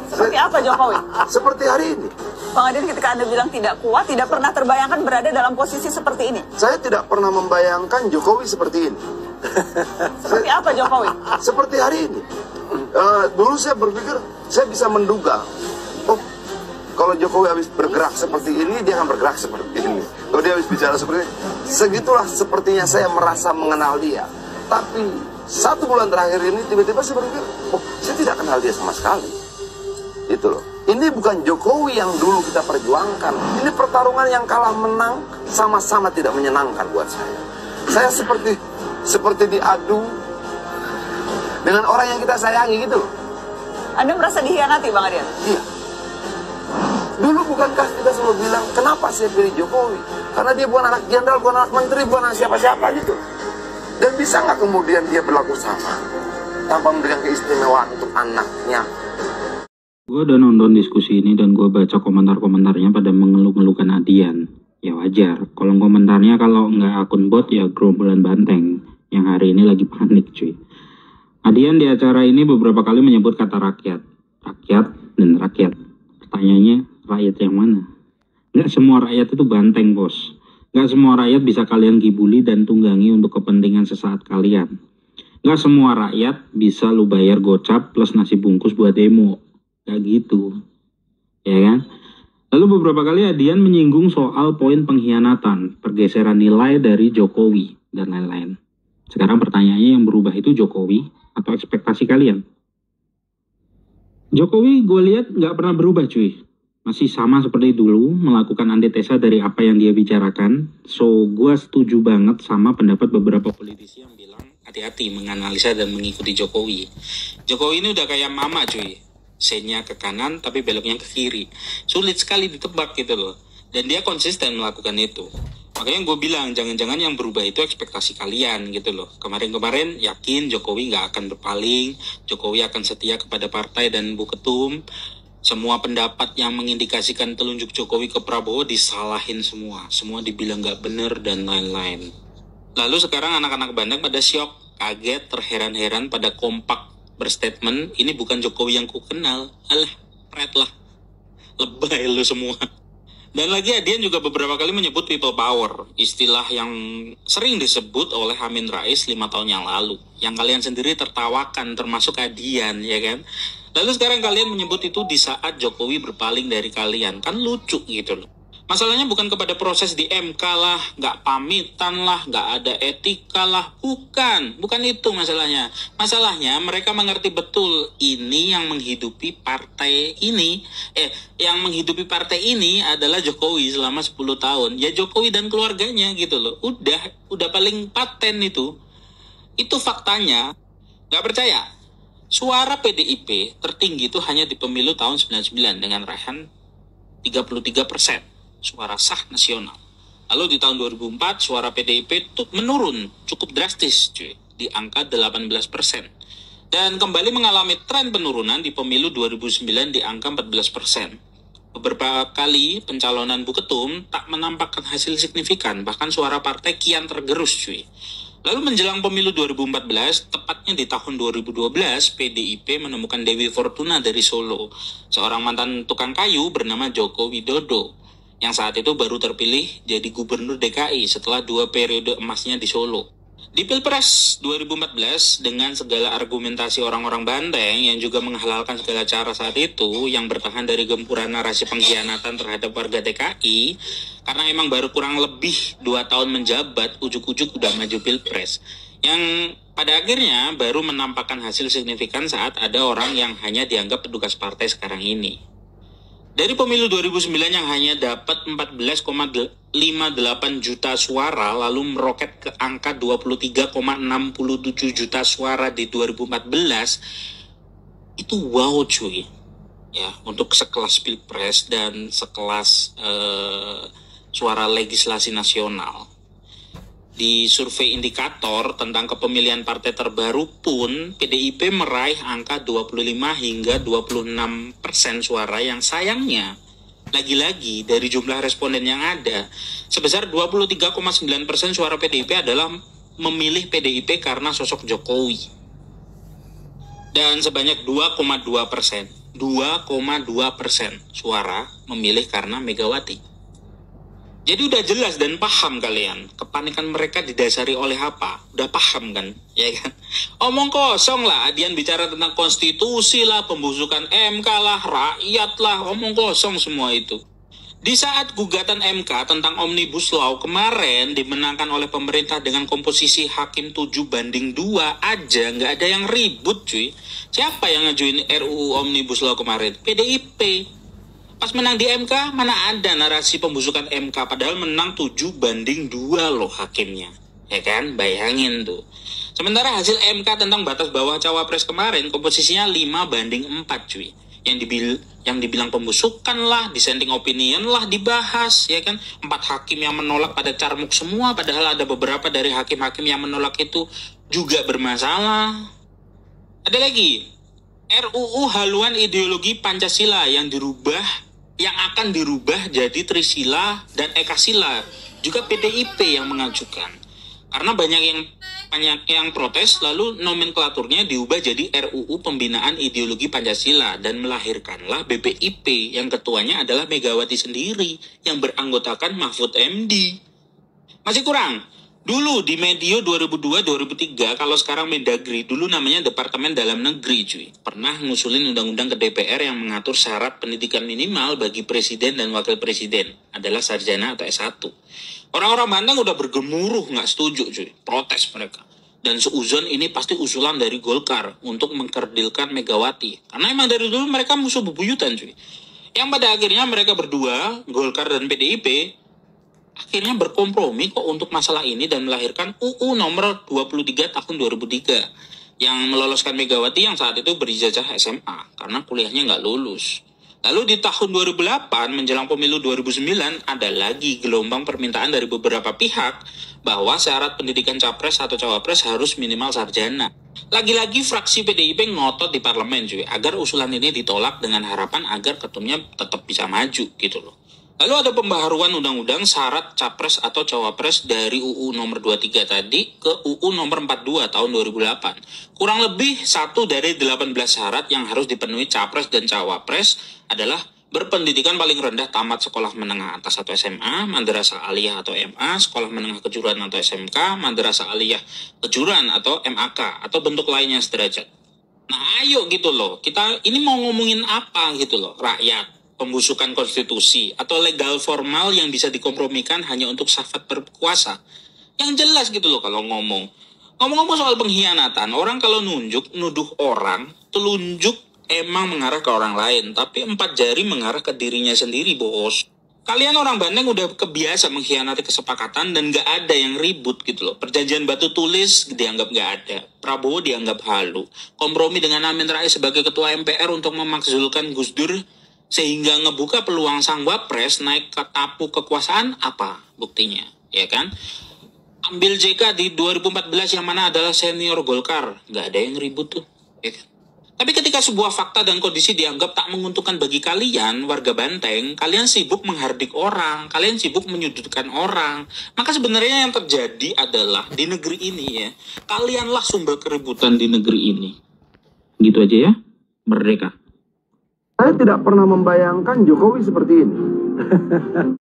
Seperti apa Jokowi? Seperti hari ini. Bang Adian, ketika Anda bilang tidak kuat, tidak pernah terbayangkan berada dalam posisi seperti ini. Saya tidak pernah membayangkan Jokowi seperti ini. Seperti apa Jokowi? Seperti hari ini. Dulu saya berpikir, saya bisa menduga, oh, kalau Jokowi habis bergerak seperti ini, dia akan bergerak seperti ini. Kalau dia habis bicara seperti ini, segitulah sepertinya saya merasa mengenal dia. Tapi 1 bulan terakhir ini tiba-tiba saya berpikir, oh, saya tidak kenal dia sama sekali. Itu loh. Ini bukan Jokowi yang dulu kita perjuangkan. Ini pertarungan yang kalah menang sama-sama tidak menyenangkan buat saya. Saya seperti diadu dengan orang yang kita sayangi gitu loh. Anda merasa dihianati Bang Adian? Iya. Dulu bukankah kita selalu bilang, kenapa saya pilih Jokowi? Karena dia bukan anak jenderal, bukan anak menteri, bukan anak siapa-siapa gitu. Dan bisa nggak kemudian dia berlaku sama tanpa memberikan keistimewaan untuk anaknya? Gue udah nonton diskusi ini dan gue baca komentar-komentarnya pada mengeluh-ngeluhkan Adian. Ya wajar, kolom komentarnya kalau nggak akun bot ya gerombolan banteng yang hari ini lagi panik cuy. Adian di acara ini beberapa kali menyebut kata rakyat. Rakyat dan rakyat. Pertanyaannya, rakyat yang mana? Nggak semua rakyat itu banteng bos. Nggak semua rakyat bisa kalian gibuli dan tunggangi untuk kepentingan sesaat kalian. Nggak semua rakyat bisa lu bayar gocap plus nasi bungkus buat demo. Nggak gitu. Ya kan? Lalu beberapa kali Adian menyinggung soal poin pengkhianatan, pergeseran nilai dari Jokowi, dan lain-lain. Sekarang pertanyaannya, yang berubah itu Jokowi atau ekspektasi kalian? Jokowi gue lihat nggak pernah berubah cuy. Masih sama seperti dulu, melakukan antitesa dari apa yang dia bicarakan. So, gue setuju banget sama pendapat beberapa politisi yang bilang hati-hati menganalisa dan mengikuti Jokowi. Jokowi ini udah kayak mama cuy. Sennya ke kanan tapi beloknya ke kiri. Sulit sekali ditebak gitu loh. Dan dia konsisten melakukan itu. Makanya gue bilang jangan-jangan yang berubah itu ekspektasi kalian gitu loh. Kemarin-kemarin yakin Jokowi nggak akan berpaling. Jokowi akan setia kepada partai dan Bu Ketum. Semua pendapat yang mengindikasikan telunjuk Jokowi ke Prabowo disalahin semua. Semua dibilang nggak bener dan lain-lain. Lalu sekarang anak-anak bandeng pada syok, kaget, terheran-heran pada kompak berstatement, ini bukan Jokowi yang ku kenal. Alah, pret lah. Lebay lu semua. Dan lagi Adian juga beberapa kali menyebut people power, istilah yang sering disebut oleh Amin Rais 5 tahun yang lalu. Yang kalian sendiri tertawakan, termasuk Adian, ya kan? Lalu sekarang kalian menyebut itu di saat Jokowi berpaling dari kalian. Kan lucu gitu loh. Masalahnya bukan kepada proses di MK lah, nggak pamitan lah, nggak ada etika lah. Bukan itu masalahnya. Masalahnya mereka mengerti betul ini yang menghidupi partai ini. Yang menghidupi partai ini adalah Jokowi selama 10 tahun. Ya Jokowi dan keluarganya gitu loh. Udah paling paten itu. Itu faktanya. Nggak percaya? Suara PDIP tertinggi itu hanya di pemilu tahun 99 dengan raihan 33%. Suara sah nasional. Lalu di tahun 2004 suara PDIP itu menurun cukup drastis cuy, di angka 18%. Dan kembali mengalami tren penurunan di pemilu 2009 di angka 14%. Beberapa kali pencalonan Bu Ketum tak menampakkan hasil signifikan, bahkan suara partai kian tergerus cuy. Lalu menjelang pemilu 2014, tepatnya di tahun 2012, PDIP menemukan Dewi Fortuna dari Solo, seorang mantan tukang kayu bernama Joko Widodo, yang saat itu baru terpilih jadi gubernur DKI setelah 2 periode emasnya di Solo. Di Pilpres 2014, dengan segala argumentasi orang-orang Banteng yang juga menghalalkan segala cara saat itu, yang bertahan dari gempuran narasi pengkhianatan terhadap warga DKI, karena emang baru kurang lebih 2 tahun menjabat, ujuk-ujuk udah maju Pilpres. Yang pada akhirnya baru menampakkan hasil signifikan saat ada orang yang hanya dianggap petugas partai sekarang ini. Dari pemilu 2009 yang hanya dapat 14,58 juta suara, lalu meroket ke angka 23,67 juta suara di 2014, itu wow cuy. Ya, untuk sekelas Pilpres dan sekelas suara legislasi nasional. Di survei indikator tentang kepemilian partai terbaru pun, PDIP meraih angka 25 hingga 26% suara yang sayangnya, lagi-lagi dari jumlah responden yang ada, sebesar 23,9% suara PDIP adalah memilih PDIP karena sosok Jokowi. Dan sebanyak 2,2% 2,2% suara memilih karena Megawati. Jadi udah jelas dan paham kalian, kepanikan mereka didasari oleh apa? Udah paham kan, ya kan? Omong kosong lah, Adian bicara tentang konstitusi lah, pembusukan MK lah, rakyat lah, omong kosong semua itu. Di saat gugatan MK tentang Omnibus Law kemarin dimenangkan oleh pemerintah dengan komposisi hakim 7-2 aja, nggak ada yang ribut cuy. Siapa yang ngajuin RUU Omnibus Law kemarin? PDIP. Pas menang di MK, mana ada narasi pembusukan MK, padahal menang 7-2 loh hakimnya. Ya kan? Bayangin tuh. Sementara hasil MK tentang batas bawah cawapres kemarin, komposisinya 5-4 cuy. Yang dibilang pembusukan lah, dissenting opinion lah dibahas, ya kan? 4 hakim yang menolak pada carmuk semua, padahal ada beberapa dari hakim-hakim yang menolak itu juga bermasalah. Ada lagi, RUU haluan ideologi Pancasila yang akan dirubah jadi Trisila dan Ekasila, juga PDIP yang mengajukan. Karena banyak yang protes, lalu nomenklaturnya diubah jadi RUU Pembinaan Ideologi Pancasila dan melahirkanlah BPIP yang ketuanya adalah Megawati sendiri yang beranggotakan Mahfud MD. Masih kurang. Dulu di Medio 2002-2003, kalau sekarang Mendagri, dulu namanya Departemen Dalam Negeri cuy. Pernah ngusulin undang-undang ke DPR yang mengatur syarat pendidikan minimal bagi presiden dan wakil presiden adalah sarjana atau S1. Orang-orang Banten udah bergemuruh nggak setuju cuy, protes mereka. Dan seuzon ini pasti usulan dari Golkar untuk mengkerdilkan Megawati. Karena emang dari dulu mereka musuh bebuyutan cuy. Yang pada akhirnya mereka berdua, Golkar dan PDIP, akhirnya berkompromi kok untuk masalah ini dan melahirkan UU nomor 23 tahun 2003 yang meloloskan Megawati yang saat itu berijazah SMA karena kuliahnya nggak lulus. Lalu di tahun 2008 menjelang pemilu 2009 ada lagi gelombang permintaan dari beberapa pihak bahwa syarat pendidikan capres atau cawapres harus minimal sarjana. Lagi-lagi fraksi PDIP ngotot di parlemen cuy agar usulan ini ditolak dengan harapan agar ketumnya tetap bisa maju gitu loh. Lalu ada pembaharuan undang-undang syarat capres atau cawapres dari UU nomor 23 tadi ke UU nomor 42 tahun 2008. Kurang lebih 1 dari 18 syarat yang harus dipenuhi capres dan cawapres adalah berpendidikan paling rendah tamat sekolah menengah atas atau SMA, madrasah aliyah atau MA, sekolah menengah kejuruan atau SMK, madrasah aliyah kejuruan atau MAK, atau bentuk lainnya sederajat. Nah ayo gitu loh, kita ini mau ngomongin apa gitu loh, rakyat. Pembusukan konstitusi atau legal formal yang bisa dikompromikan hanya untuk syahwat berkuasa. Yang jelas gitu loh kalau ngomong-ngomong soal pengkhianatan, orang kalau nuduh orang, telunjuk emang mengarah ke orang lain, tapi 4 jari mengarah ke dirinya sendiri, bos. Kalian orang Bandeng udah kebiasa mengkhianati kesepakatan dan gak ada yang ribut gitu loh. Perjanjian batu tulis dianggap gak ada. Prabowo dianggap halu. Kompromi dengan Amin Rais sebagai ketua MPR untuk memakzulkan Gus Dur sehingga ngebuka peluang sang wapres naik ke tapu kekuasaan, apa buktinya, ya kan? Ambil JK di 2014 yang mana adalah senior Golkar, nggak ada yang ribut tuh, ya kan? Tapi ketika sebuah fakta dan kondisi dianggap tak menguntungkan bagi kalian, warga Banteng, kalian sibuk menghardik orang, kalian sibuk menyudutkan orang. Maka sebenarnya yang terjadi adalah di negeri ini ya, kalianlah sumber keributan di negeri ini. Gitu aja ya, merdeka. Saya tidak pernah membayangkan Jokowi seperti ini.